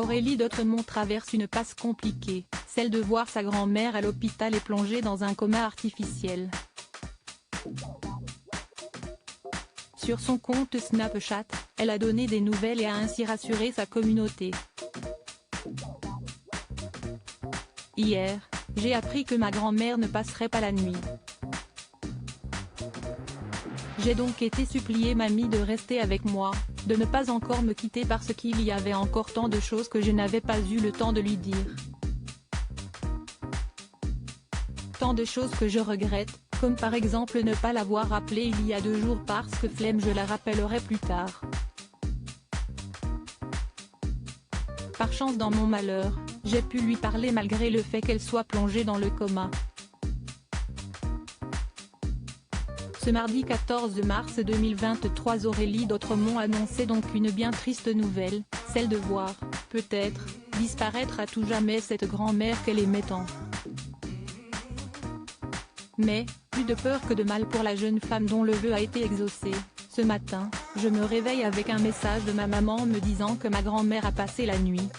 Aurélie d'Autremont traverse une passe compliquée, celle de voir sa grand-mère à l'hôpital et plongée dans un coma artificiel. Sur son compte Snapchat, elle a donné des nouvelles et a ainsi rassuré sa communauté. Hier, j'ai appris que ma grand-mère ne passerait pas la nuit. J'ai donc été supplier mamie de rester avec moi, de ne pas encore me quitter parce qu'il y avait encore tant de choses que je n'avais pas eu le temps de lui dire. Tant de choses que je regrette, comme par exemple ne pas l'avoir rappelée il y a 2 jours parce que flemme, je la rappellerai plus tard. Par chance dans mon malheur, j'ai pu lui parler malgré le fait qu'elle soit plongée dans le coma. Ce mardi 14 mars 2023, Aurélie d'Autremont annonçait donc une bien triste nouvelle, celle de voir, peut-être, disparaître à tout jamais cette grand-mère qu'elle aimait tant. Mais, plus de peur que de mal pour la jeune femme dont le vœu a été exaucé. Ce matin, je me réveille avec un message de ma maman me disant que ma grand-mère a passé la nuit.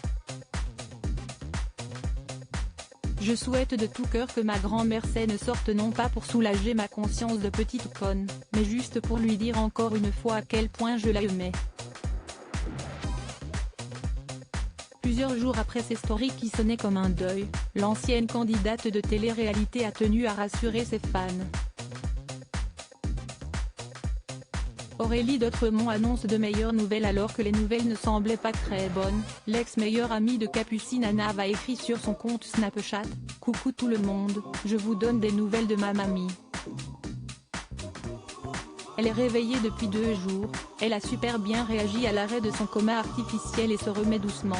Je souhaite de tout cœur que ma grand-mère saine sorte, non pas pour soulager ma conscience de petite conne, mais juste pour lui dire encore une fois à quel point je la aimais. Plusieurs jours après ces stories qui sonnaient comme un deuil, l'ancienne candidate de télé-réalité a tenu à rassurer ses fans. Aurélie d'Autremont annonce de meilleures nouvelles alors que les nouvelles ne semblaient pas très bonnes. L'ex-meilleure amie de Capucine Anna a écrit sur son compte Snapchat « Coucou tout le monde, je vous donne des nouvelles de ma mamie. Elle est réveillée depuis 2 jours, elle a super bien réagi à l'arrêt de son coma artificiel et se remet doucement.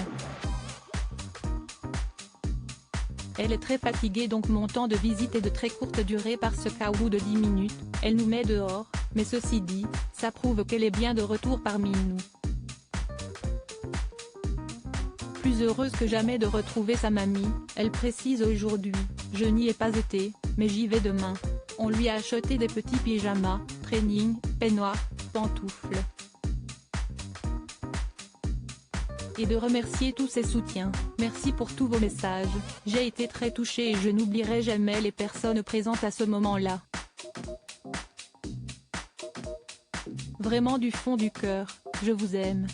Elle est très fatiguée donc mon temps de visite est de très courte durée parce qu'à bout de 10 minutes, elle nous met dehors, mais ceci dit, ça prouve qu'elle est bien de retour parmi nous. Plus heureuse que jamais de retrouver sa mamie, elle précise aujourd'hui « Je n'y ai pas été, mais j'y vais demain ». On lui a acheté des petits pyjamas, training, peignoirs, pantoufles. Et de remercier tous ses soutiens. Merci pour tous vos messages, j'ai été très touchée et je n'oublierai jamais les personnes présentes à ce moment-là. Vraiment du fond du cœur, je vous aime.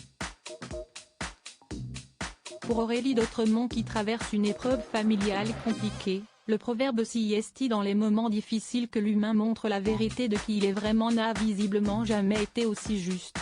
Pour Aurélie d'Autremont qui traverse une épreuve familiale compliquée, le proverbe s'y est dans les moments difficiles que l'humain montre la vérité de qui il est vraiment n'a visiblement jamais été aussi juste.